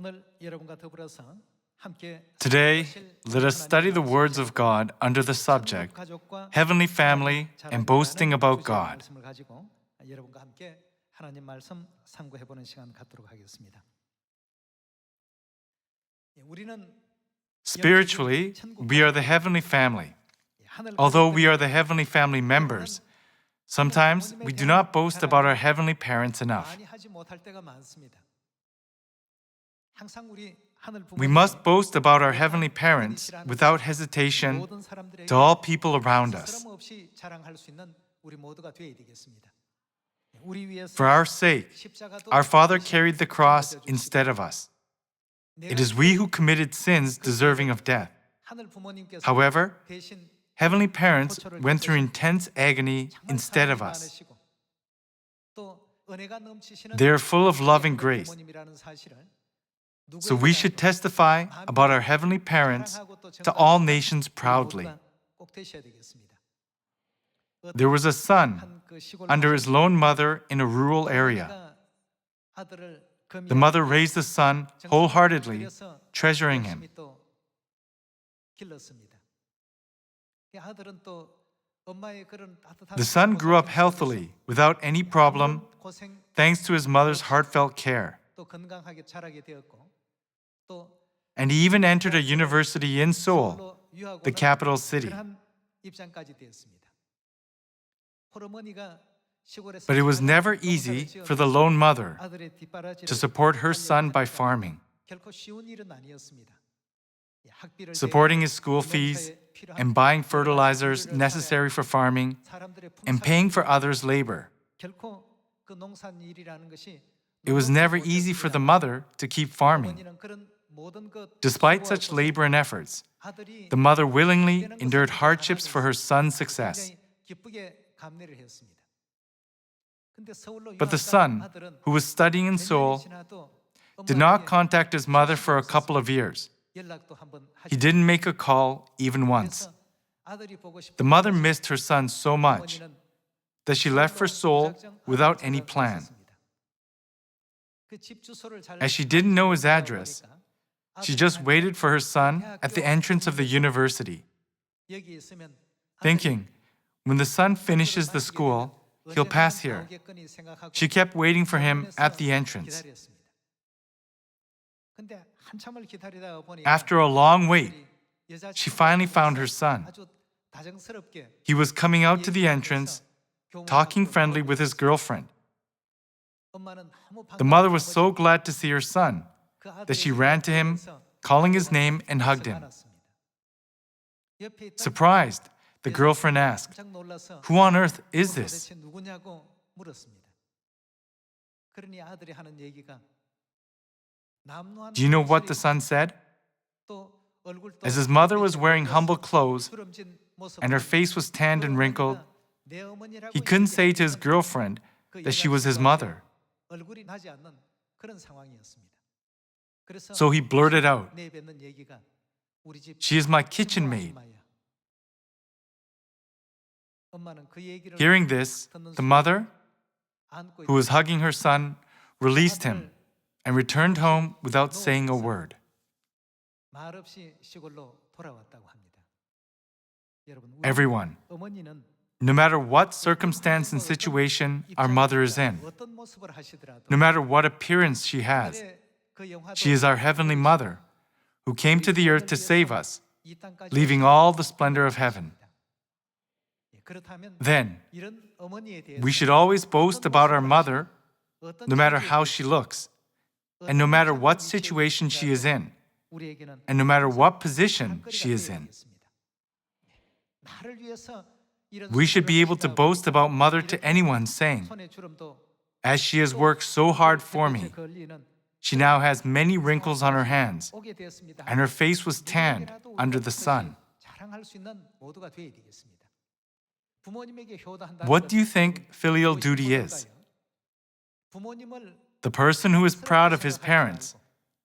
오늘 여러분과 더불어서 함께 Today, let us study the words of God under the subject, Heavenly Family and Boasting About God. 말씀을 가지고 여러분과 함께 하나님 말씀 상고해 보는 시간 갖도록 하겠습니다. 우리는 Spiritually, we are the Heavenly Family. Although we are the Heavenly Family members, sometimes we do not boast about our Heavenly Parents enough. 많이 하지 못할 때가 많습니다. 항상 우리 하늘 We must boast about our Heavenly Parents without hesitation 모든 사람들에게 to all people around us. 스스럼 없이 자랑할 수 있는 우리 모두가 되어야 되겠습니다. 우리 위해서 For our sake, 십자가도 our Father carried the cross instead of us. It is we who committed sins deserving of death. 하늘 부모님께서 However, 대신 Heavenly Parents went through intense agony instead of us. 또 은혜가 넘치시는 They are full of love and grace. 부모님이라는 사실을 So we should testify about our Heavenly Parents to all nations proudly. 꼭 되셔야 되겠습니다. There was a son under his lone mother in a rural area. The mother raised the son wholeheartedly, treasuring him. The son grew up healthily, without any problem, thanks to his mother's heartfelt care. And he even entered a university in Seoul, the capital city. But it was never easy for the lone mother to support her son by farming, supporting his school fees and buying fertilizers necessary for farming and paying for others' labor. It was never easy for the mother to keep farming. Despite such labor and efforts, the mother willingly endured hardships for her son's success. But the son, who was studying in Seoul, did not contact his mother for a couple of years. He didn't make a call even once. The mother missed her son so much that she left for Seoul without any plan. As she didn't know his address, she just waited for her son at the entrance of the university, thinking, when the son finishes the school, he'll pass here. She kept waiting for him at the entrance. After a long wait, she finally found her son. He was coming out to the entrance, talking friendly with his girlfriend. The mother was so glad to see her son that she ran to him, calling his name, and hugged him. Surprised, the girlfriend asked, "Who on earth is this?" Do you know what the son said? As his mother was wearing humble clothes and her face was tanned and wrinkled, he couldn't say to his girlfriend that she was his mother. So he blurted out, "She is my kitchen maid." Hearing this, the mother, who was hugging her son, released him and returned home without saying a word. Everyone, no matter what circumstance and situation our mother is in, no matter what appearance she has, she is our Heavenly Mother who came to the earth to save us, leaving all the splendor of heaven. Then, we should always boast about our mother, no matter how she looks, and no matter what situation she is in, and no matter what position she is in. We should be able to boast about mother to anyone, saying, "As she has worked so hard for me, she now has many wrinkles on her hands, and her face was tanned under the sun." What do you think filial duty is? The person who is proud of his parents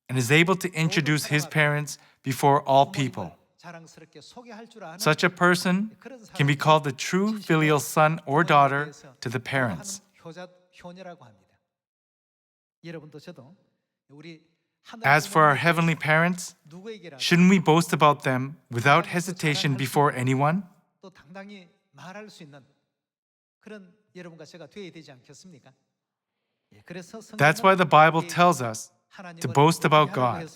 and is able to introduce his parents before all people. Such a person can be called the true filial son or daughter to the parents. As for our heavenly parents, 누구에게라도 shouldn't we boast about them without hesitation before anyone? 또 당당히 말할 수 있는 그런 여러분과 제가 되어야 되지 않겠습니까? 예, 그래서 That's why the Bible tells us to boast about God.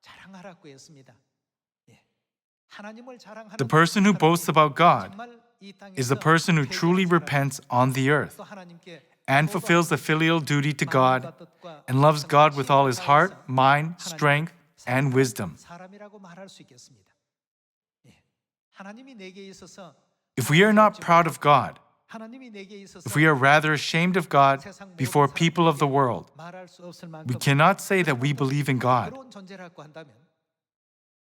자랑하라고 했습니다. 예. 하나님을 자랑하는 The person who boasts about God 정말 이 땅에서 is the person who truly 회개하는 repents on the earth 또 하나님께 and fulfills the filial duty to God 마음과 뜻과 and loves God with all his heart, 다해서 mind, strength, and wisdom. 사람이라고 말할 수 있겠습니다. 예. 하나님이 내게 있어서 If we are not proud of God, 하나님이 내게 있어서 if we are rather ashamed of God before people of the world, 말할 수 없을 we 만큼 cannot say that we believe in God. 그런 존재라고 한다면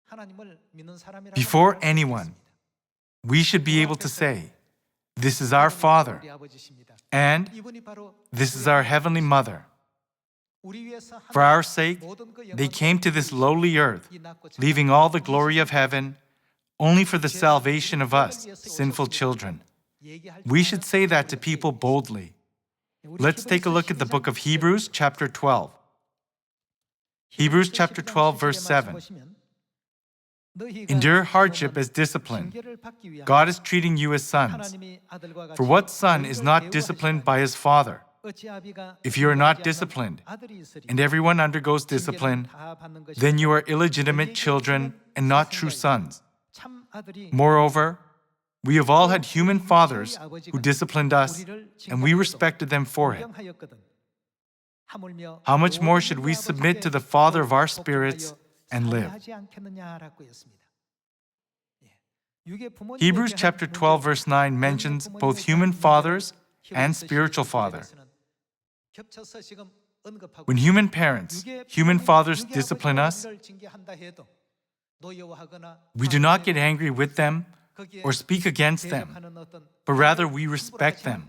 하나님을 믿는 사람이라고 Before 말할 수 anyone, 있겠습니다. we should be able to say, "This is our Father," 우리 아버지십니다. and 이분이 바로 "This is our Heavenly Mother." 우리 위해서 For our sake, 모든 그 they 영광과 came to this lowly earth, 이 낮고 작은 leaving all the glory of heaven, only for the salvation of us, sinful children. 얘기할 We 줄 should say that to 우리가 people boldly. 우리 Let's take a look at the book of Hebrews, chapter 12. Hebrews chapter 12, verse 7. Endure hardship as discipline. God is treating you as sons. For what son is not disciplined by his father? If you are not disciplined, and everyone undergoes discipline, then you are illegitimate children and not true sons. Moreover, we have all had human fathers who disciplined us, and we respected them for it. How much more should we submit to the Father of our spirits and live? Hebrews chapter 12 verse 9 mentions both human fathers and spiritual father. When human parents, human fathers discipline us, we do not get angry with them or speak against them, but rather we respect them.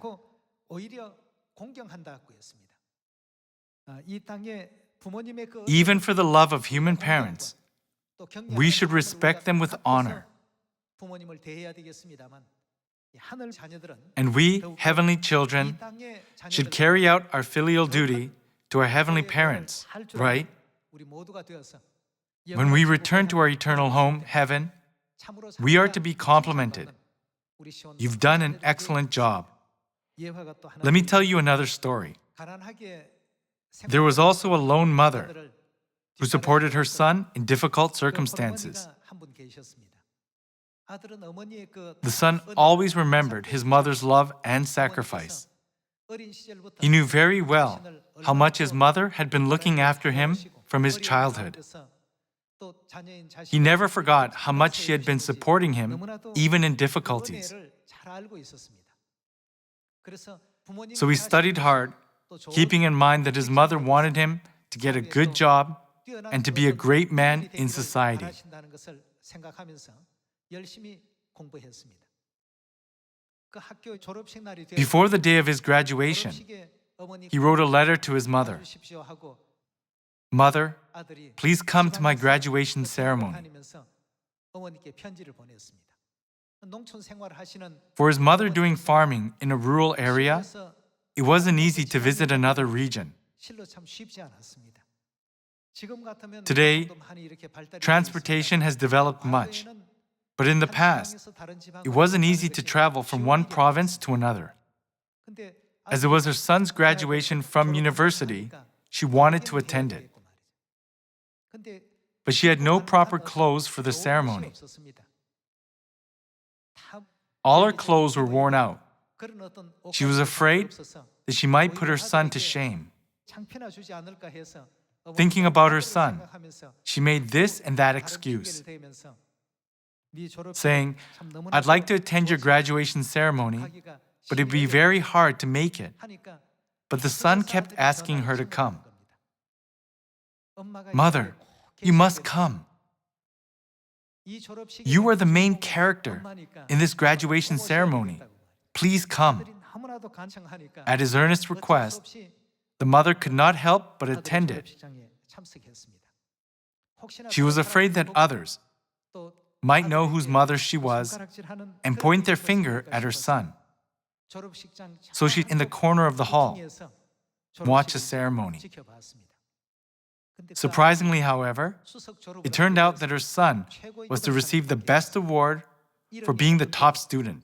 Even for the love of human parents, we should respect them with honor. And we, heavenly children, should carry out our filial duty to our heavenly parents, right? When we return to our eternal home, heaven, we are to be complimented. You've done an excellent job. Let me tell you another story. There was also a lone mother who supported her son in difficult circumstances. The son always remembered his mother's love and sacrifice. He knew very well how much his mother had been looking after him from his childhood. He never forgot how much she had been supporting him, even in difficulties. So he studied hard, keeping in mind that his mother wanted him to get a good job and to be a great man in society. Before the day of his graduation, he wrote a letter to his mother. "Mother, please come to my graduation ceremony." For his mother doing farming in a rural area, it wasn't easy to visit another region. Today, transportation has developed much, but in the past, it wasn't easy to travel from one province to another. As it was her son's graduation from university, she wanted to attend it. But she had no proper clothes for the ceremony. All her clothes were worn out. She was afraid that she might put her son to shame. Thinking about her son, she made this and that excuse, saying, "I'd like to attend your graduation ceremony, but it'd be very hard to make it." But the son kept asking her to come. "Mother, you must come. You are the main character in this graduation ceremony. Please come." At his earnest request, the mother could not help but attend it. She was afraid that others might know whose mother she was and point their finger at her son. So she, in the corner of the hall, watched the ceremony. Surprisingly, however, it turned out that her son was to receive the best award for being the top student.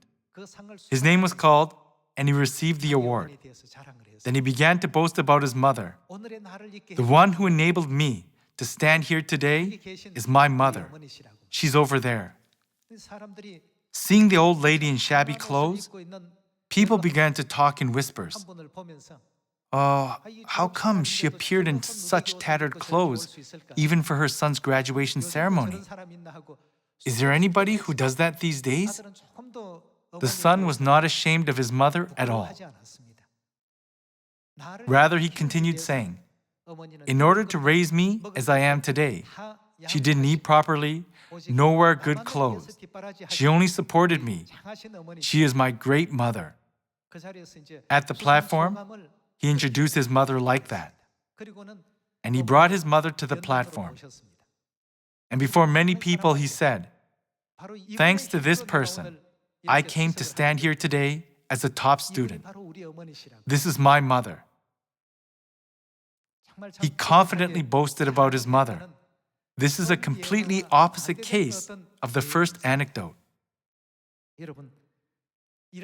His name was called, and he received the award. Then he began to boast about his mother. The one who enabled me to stand here today is my mother. She's over there. Seeing the old lady in shabby clothes, people began to talk in whispers. How come she appeared in such tattered clothes, even for her son's graduation ceremony? Is there anybody who does that these days? The son was not ashamed of his mother at all. Rather, he continued saying, "In order to raise me as I am today, she didn't eat properly, nor wear good clothes. She only supported me. She is my great mother." At the platform, he introduced his mother like that. And he brought his mother to the platform. And before many people, he said, "Thanks to this person, I came to stand here today as a top student. This is my mother." He confidently boasted about his mother. This is a completely opposite case of the first anecdote.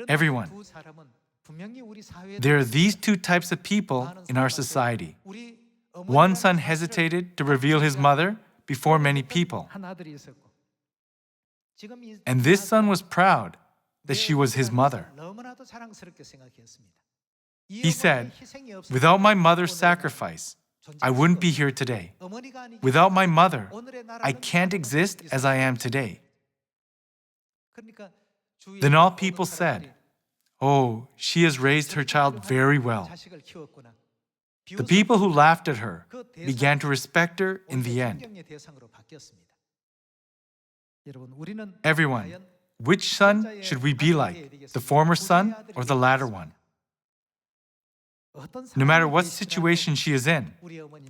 Everyone, there are these two types of people in our society. One son hesitated to reveal his mother before many people. And this son was proud that she was his mother. He said, "Without my mother's sacrifice, I wouldn't be here today. Without my mother, I can't exist as I am today." Then all people said, "Oh, she has raised her child very well." The people who laughed at her began to respect her in the end. Everyone, which son should we be like, the former son or the latter one? No matter what situation she is in,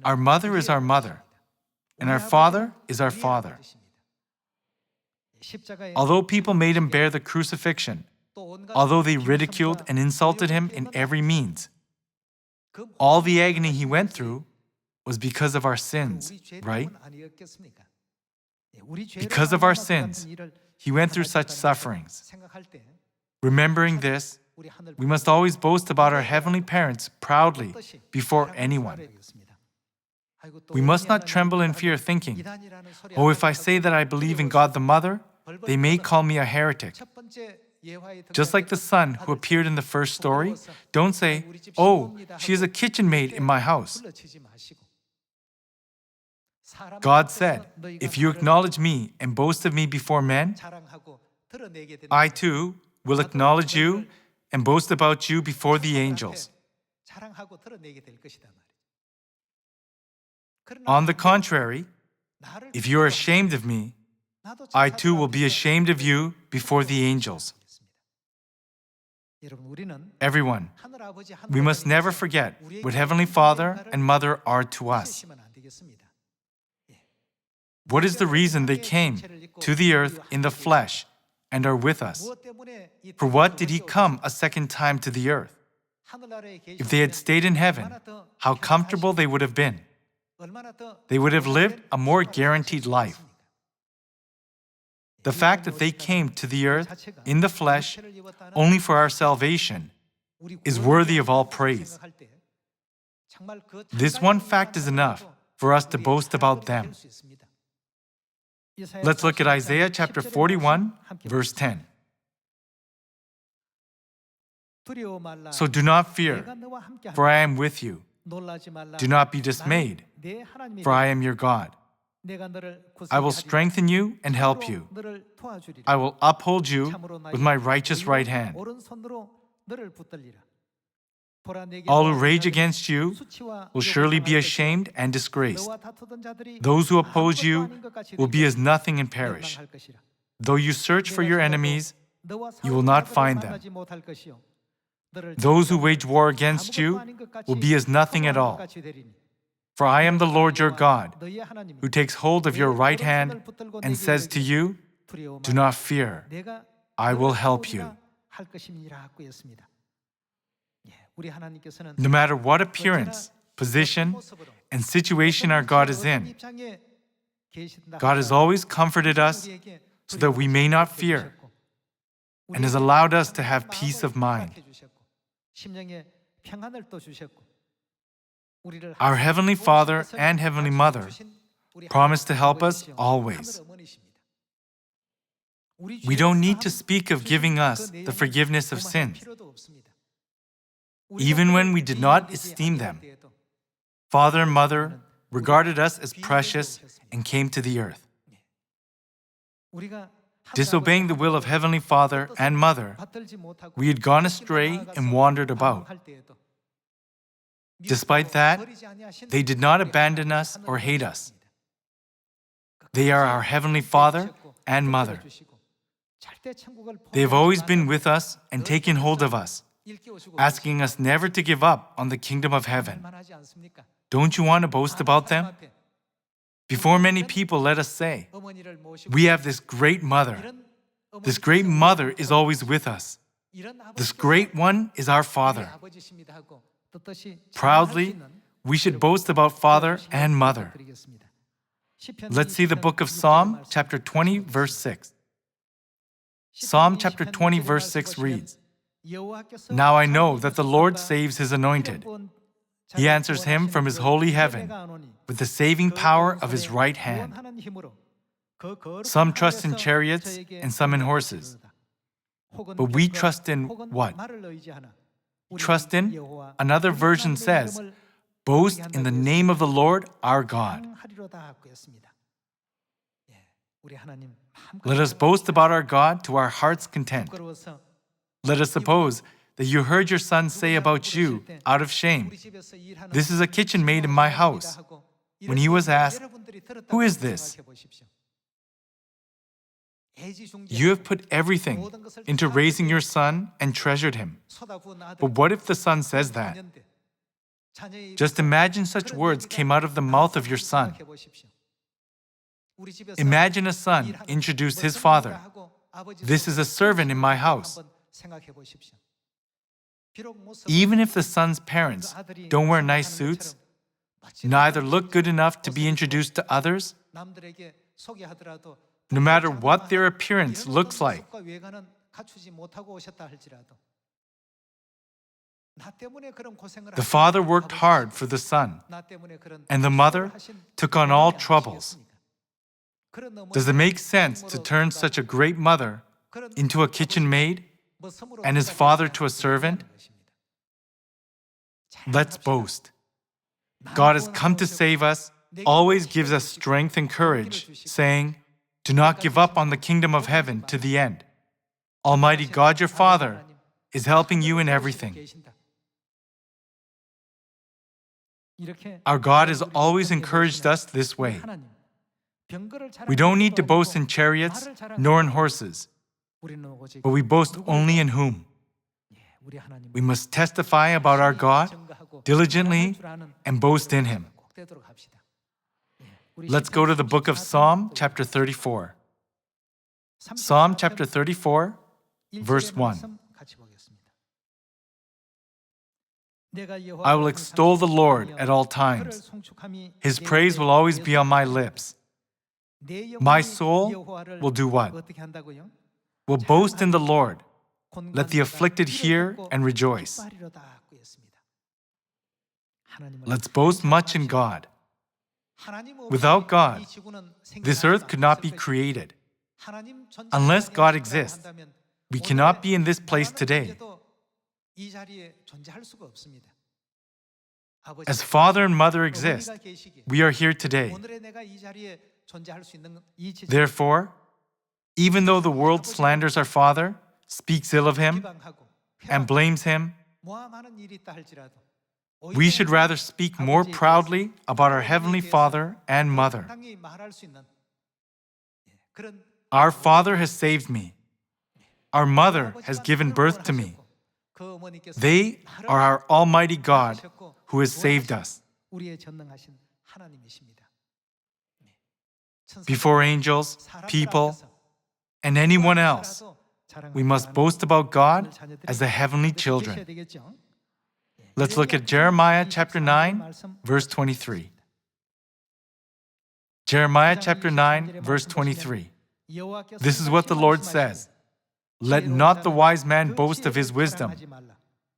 our mother is our mother, and our father is our father. Although people made him bear the crucifixion, although they ridiculed and insulted him in every means, all the agony he went through was because of our sins, right? Because of our sins, he went through such sufferings. Remembering this, we must always boast about our heavenly parents proudly before anyone. We must not tremble in fear, thinking, "Oh, if I say that I believe in God the Mother, they may call me a heretic." Just like the son who appeared in the first story, don't say, "Oh, she is a kitchen maid in my house." God said, "If you acknowledge me and boast of me before men, I too will acknowledge you and boast about you before the angels." On the contrary, if you are ashamed of me, I too will be ashamed of you before the angels. Everyone, we must never forget what Heavenly Father and Mother are to us. What is the reason they came to the earth in the flesh and are with us? For what did He come a second time to the earth? If they had stayed in heaven, how comfortable they would have been. They would have lived a more guaranteed life. The fact that they came to the earth in the flesh only for our salvation is worthy of all praise. This one fact is enough for us to boast about them. Let's look at Isaiah chapter 41, verse 10. "So do not fear, for I am with you. Do not be dismayed, for I am your God. I will strengthen you and help you. I will uphold you with my righteous right hand. All who rage against you will surely be ashamed and disgraced. Those who oppose you will be as nothing and perish. Though you search for your enemies, you will not find them. Those who wage war against you will be as nothing at all. For I am the Lord your God, who takes hold of your right hand and says to you, 'Do not fear, I will help you.'" No matter what appearance position, and situation our God is in, God has always comforted us so that we may not fear and has allowed us to have peace of mind. Our Heavenly Father and Heavenly Mother promise to help us always. We don't need to speak of giving us the forgiveness of sins. Even when we did not esteem them, Father and Mother regarded us as precious and came to the earth. Disobeying the will of Heavenly Father and Mother, we had gone astray and wandered about. Despite that, they did not abandon us or hate us. They are our Heavenly Father and Mother. They have always been with us and taken hold of us, asking us never to give up on the kingdom of heaven. Don't you want to boast about them? Before many people, let us say, we have this great mother. This great mother is always with us. This great one is our Father. Proudly, we should boast about Father and Mother. Let's see the book of Psalm, chapter 20, verse 6. Psalm chapter 20, verse 6 reads, "Now I know that the Lord saves His anointed. He answers him from His holy heaven with the saving power of His right hand. Some trust in chariots and some in horses. But we trust in what? Trust in, another version says, boast in the name of the Lord our God." Let us boast about our God to our heart's content. Let us suppose that you heard your son say about you, out of shame, "This is a kitchen maid in my house." When he was asked, "Who is this?" You have put everything into raising your son and treasured him. But what if the son says that? Just imagine such words came out of the mouth of your son. Imagine a son introduced his father. "This is a servant in my house." Even if the son's parents don't wear nice suits, neither look good enough to be introduced to others, no matter what their appearance looks like, the father worked hard for the son, and the mother took on all troubles. Does it make sense to turn such a great mother into a kitchen maid and his father to a servant? Let's boast. God has come to save us, always gives us strength and courage, saying, "Do not give up on the kingdom of heaven to the end." Almighty God, your Father, is helping you in everything. Our God has always encouraged us this way. We don't need to boast in chariots nor in horses, but we boast only in whom? We must testify about our God diligently and boast in Him. Let's go to the book of Psalm chapter 34. Psalm chapter 34, verse 1. "I will extol the Lord at all times. His praise will always be on my lips. My soul will do what? Will boast in the Lord. Let the afflicted hear and rejoice." Let's boast much in God. Without God, this earth could not be created. Unless God exists, we cannot be in this place today. As Father and Mother exist, we are here today. Therefore, even though the world slanders our Father, speaks ill of Him, and blames Him, we should rather speak more proudly about our Heavenly Father and Mother. Our Father has saved me. Our Mother has given birth to me. They are our Almighty God who has saved us. Before angels, people, and anyone else, we must boast about God as the heavenly children. Let's look at Jeremiah chapter 9, verse 23. Jeremiah chapter 9, verse 23. This is what the Lord says. Let not the wise man boast of his wisdom,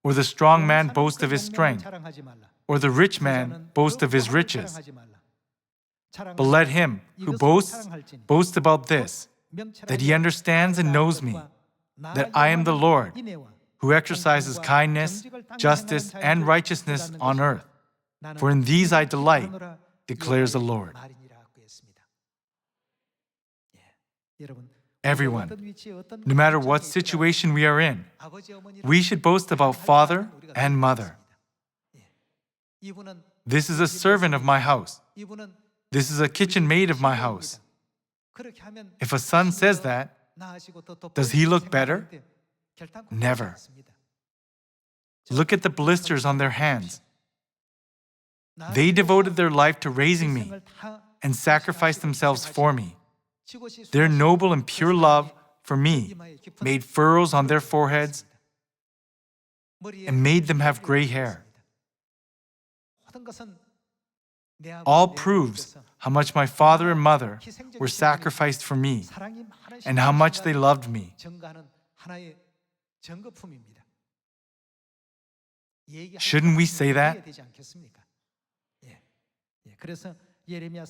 or the strong man boast of his strength, or the rich man boast of his riches. But let him who boasts boast about this, that he understands and knows me, that I am the Lord, who exercises kindness, justice, and righteousness on earth. For in these I delight, declares the Lord. Everyone, no matter what situation we are in, we should boast about father and mother. This is a servant of my house. This is a kitchen maid of my house. If a son says that, does he look better? Never. Look at the blisters on their hands. They devoted their life to raising me and sacrificed themselves for me. Their noble and pure love for me made furrows on their foreheads and made them have gray hair. All proves how much my father and mother were sacrificed for me and how much they loved me. Shouldn't we say that?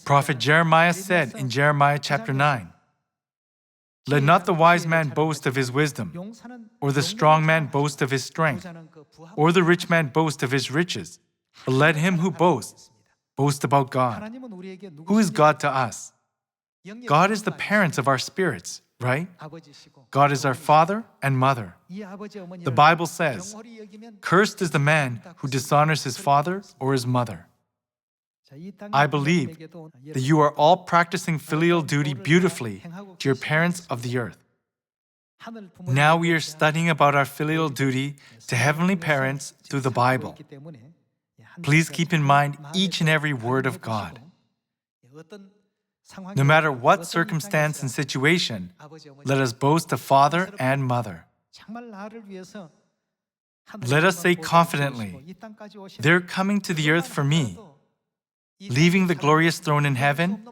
Prophet Jeremiah said in Jeremiah chapter 9, let not the wise man boast of his wisdom, or the strong man boast of his strength, or the rich man boast of his riches, but let him who boasts boast about God. Who is God to us? God is the parents of our spirits, right? God is our father and mother. The Bible says, cursed is the man who dishonors his father or his mother. I believe that you are all practicing filial duty beautifully to your parents of the earth. Now we are studying about our filial duty to heavenly parents through the Bible. Please keep in mind each and every word of God. No matter what circumstance and situation, let us boast of father and mother. Let us say confidently, they're coming to the earth for me. Leaving the glorious throne in heaven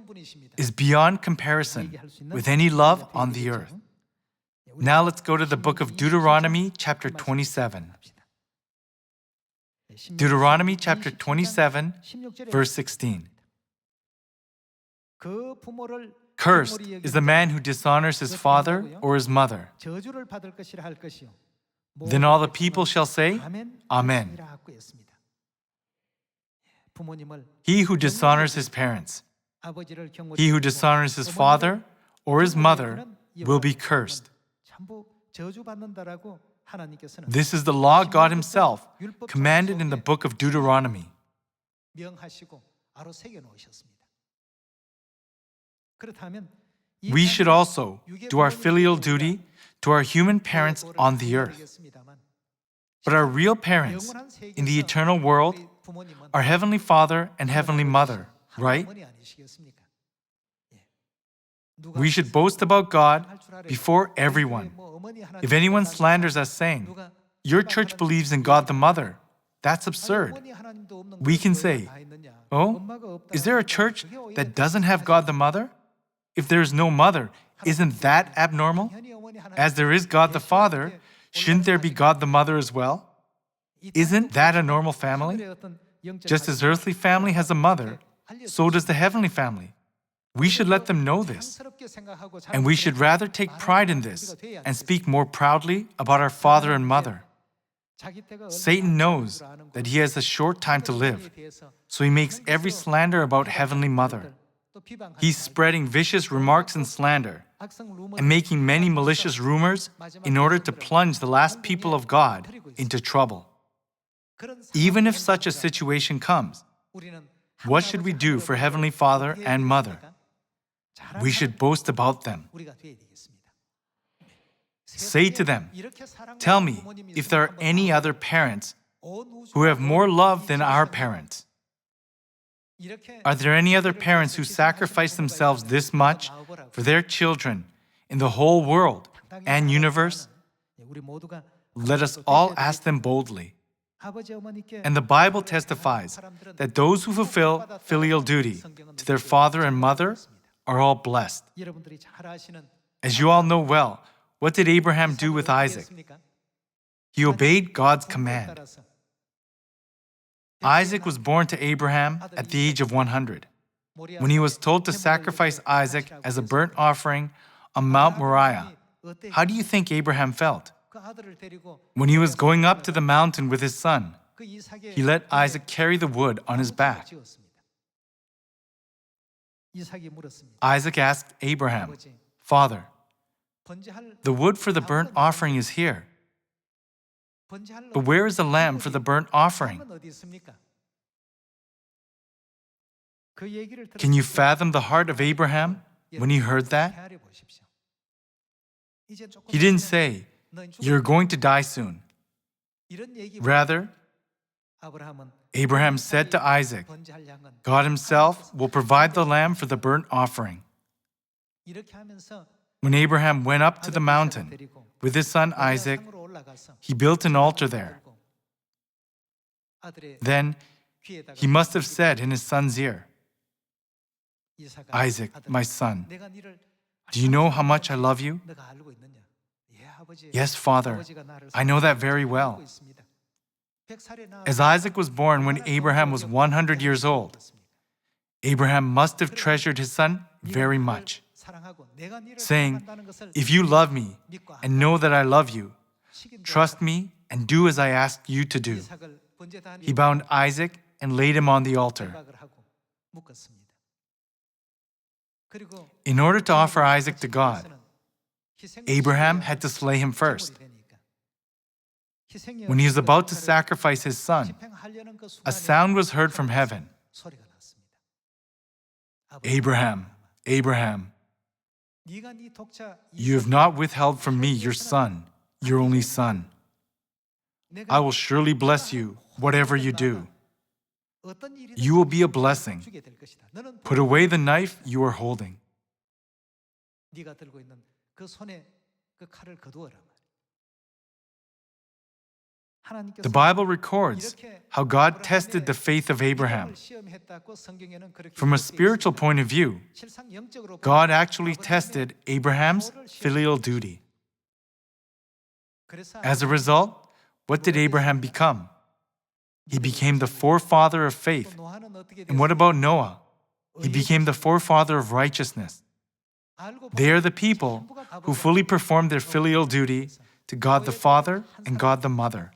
is beyond comparison with any love on the earth. Now let's go to the book of Deuteronomy chapter 27. Deuteronomy chapter 27, verse 16. Cursed is the man who dishonors his father or his mother. Then all the people shall say, Amen. He who dishonors his parents, he who dishonors his father or his mother will be cursed. This is the law God Himself commanded in the book of Deuteronomy. We should also do our filial duty to our human parents on the earth. But our real parents in the eternal world are Heavenly Father and Heavenly Mother, right? We should boast about God before everyone. If anyone slanders us saying, your church believes in God the Mother, that's absurd. We can say, oh, is there a church that doesn't have God the Mother? If there is no mother, isn't that abnormal? As there is God the Father, shouldn't there be God the Mother as well? Isn't that a normal family? Just as earthly family has a mother, so does the heavenly family. We should let them know this. And we should rather take pride in this and speak more proudly about our father and mother. Satan knows that he has a short time to live, so he makes every slander about Heavenly Mother. He's spreading vicious remarks and slander and making many malicious rumors in order to plunge the last people of God into trouble. Even if such a situation comes, what should we do for Heavenly Father and Mother? We should boast about them. Say to them, tell me if there are any other parents who have more love than our parents. Are there any other parents who sacrifice themselves this much for their children in the whole world and universe? Let us all ask them boldly. And the Bible testifies that those who fulfill filial duty to their father and mother are all blessed. 여러분들이 잘 아시는 As you all know well, what did Abraham do with Isaac? He obeyed God's command. Isaac was born to Abraham at the age of 100. When he was told to sacrifice Isaac as a burnt offering on Mount Moriah, how do you think Abraham felt? When he was going up to the mountain with his son, he let Isaac carry the wood on his back. Isaac asked Abraham, "Father, the wood for the burnt offering is here, but where is the lamb for the burnt offering?" Can you fathom the heart of Abraham when he heard that? He didn't say, "You're going to die soon." Rather, Abraham said to Isaac, "God himself will provide the lamb for the burnt offering." When Abraham went up to the mountain with his son Isaac, he built an altar there. Then he must have said in his son's ear, "Isaac, my son, do you know how much I love you?" "Yes, Father, I know that very well." As Isaac was born when Abraham was 100 years old, Abraham must have treasured his son very much, saying, "If you love me and know that I love you, trust me and do as I ask you to do." He bound Isaac and laid him on the altar. In order to offer Isaac to God, Abraham had to slay him first. When he was about to sacrifice his son, a sound was heard from heaven. "Abraham, Abraham, you have not withheld from me your son, your only son. I will surely bless you, whatever you do. You will be a blessing. Put away the knife you are holding." The Bible records how God tested the faith of Abraham. From a spiritual point of view, God actually tested Abraham's filial duty. As a result, what did Abraham become? He became the forefather of faith. And what about Noah? He became the forefather of righteousness. They are the people who fully performed their filial duty to God the Father and God the Mother.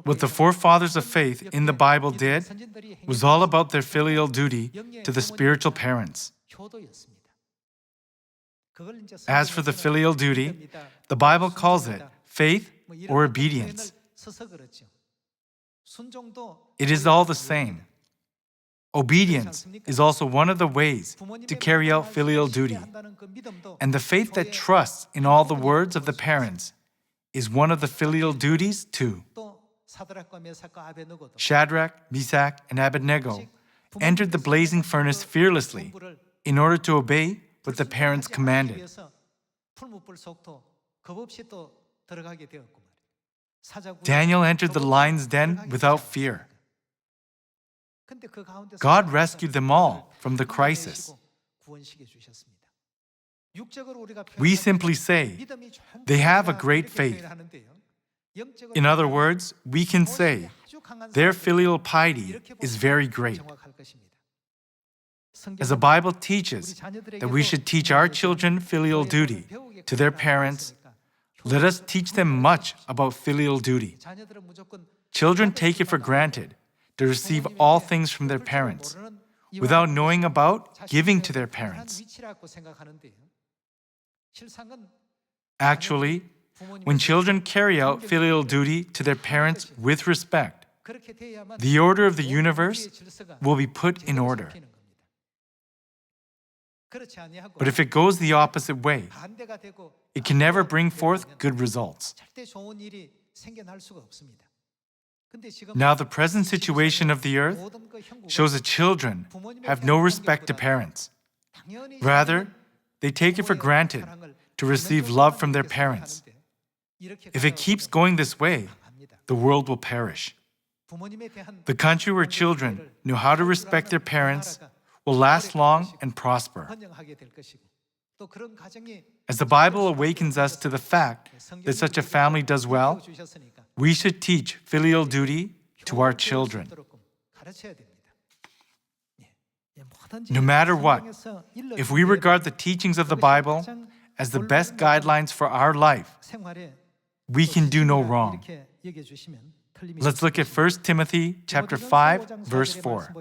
What the forefathers of faith in the Bible did was all about their filial duty to the spiritual parents. As for the filial duty, the Bible calls it faith or obedience. It is all the same. Obedience is also one of the ways to carry out filial duty. And the faith that trusts in all the words of the parents is one of the filial duties too. Shadrach, Meshach, and Abednego entered the blazing furnace fearlessly in order to obey what the parents commanded. Daniel entered the lion's den without fear. God rescued them all from the crisis. We simply say, "They have a great faith." In other words, we can say, their filial piety is very great. As the Bible teaches that we should teach our children filial duty to their parents, let us teach them much about filial duty. Children take it for granted to receive all things from their parents without knowing about giving to their parents. Actually, when children carry out filial duty to their parents with respect, the order of the universe will be put in order. But if it goes the opposite way, it can never bring forth good results. Now, the present situation of the earth shows that children have no respect to parents. Rather, they take it for granted to receive love from their parents. If it keeps going this way, the world will perish. The country where children know how to respect their parents will last long and prosper. As the Bible awakens us to the fact that such a family does well, we should teach filial duty to our children. No matter what, if we regard the teachings of the Bible as the best guidelines for our life, we can do no wrong. Let's look at 1 Timothy chapter 5, verse 4.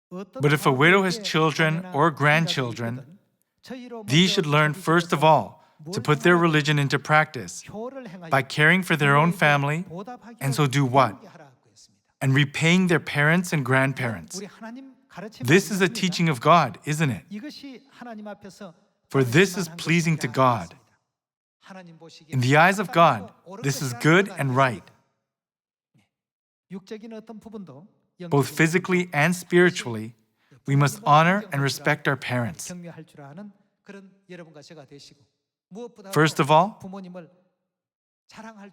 But if a widow has children or grandchildren, these should learn first of all to put their religion into practice by caring for their own family, and so do what? And repaying their parents and grandparents. This is a teaching of God, isn't it? For this is pleasing to God. In the eyes of God, this is good and right. Both physically and spiritually, we must honor and respect our parents. First of all,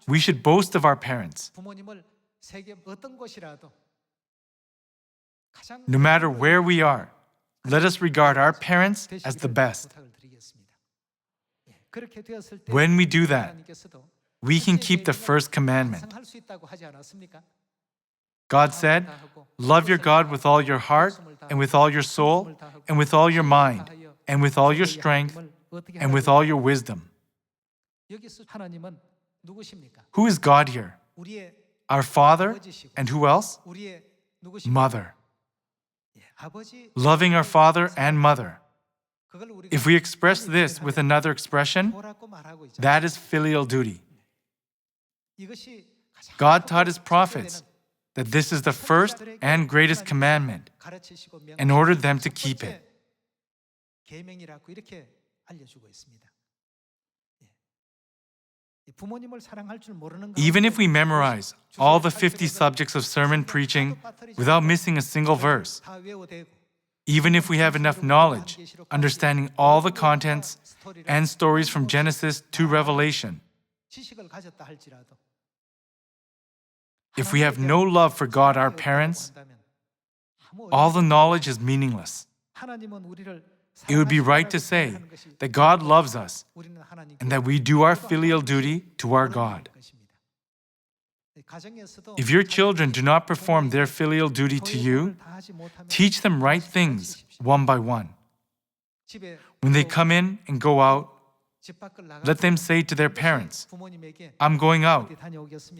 we should boast of our parents. No matter where we are, let us regard our parents as the best. When we do that, we can keep the first commandment. God said, "Love your God with all your heart, and with all your soul, and with all your mind, and with all your strength, and with all your wisdom." Who is God here? Our Father, and who else? Mother. Loving our father and mother. If we express this with another expression, that is filial duty. God taught His prophets that this is the first and greatest commandment and ordered them to keep it. Even if we memorize all the 50 subjects of sermon preaching without missing a single verse, even if we have enough knowledge, understanding all the contents and stories from Genesis to Revelation, if we have no love for God, our parents, all the knowledge is meaningless. It would be right to say that God loves us and that we do our filial duty to our God. If your children do not perform their filial duty to you, teach them right things one by one. When they come in and go out, let them say to their parents, "I'm going out,"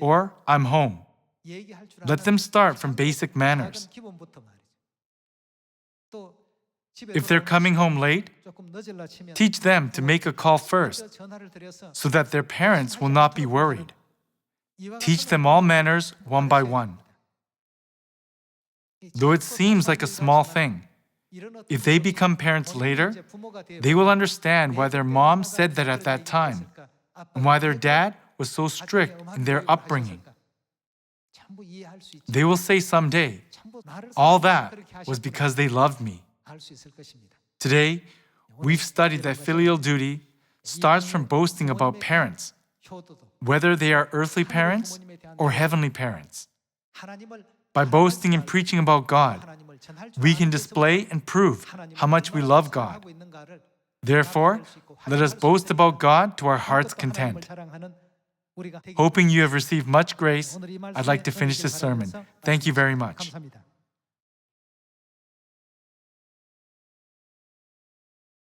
or "I'm home." Let them start from basic manners. If they're coming home late, teach them to make a call first so that their parents will not be worried. Teach them all manners one by one. Though it seems like a small thing, if they become parents later, they will understand why their mom said that at that time and why their dad was so strict in their upbringing. They will say someday, "All that was because they loved me." Today, we've studied that filial duty starts from boasting about parents, whether they are earthly parents or heavenly parents. By boasting and preaching about God, we can display and prove how much we love God. Therefore, let us boast about God to our heart's content. Hoping you have received much grace, I'd like to finish this sermon. Thank you very much.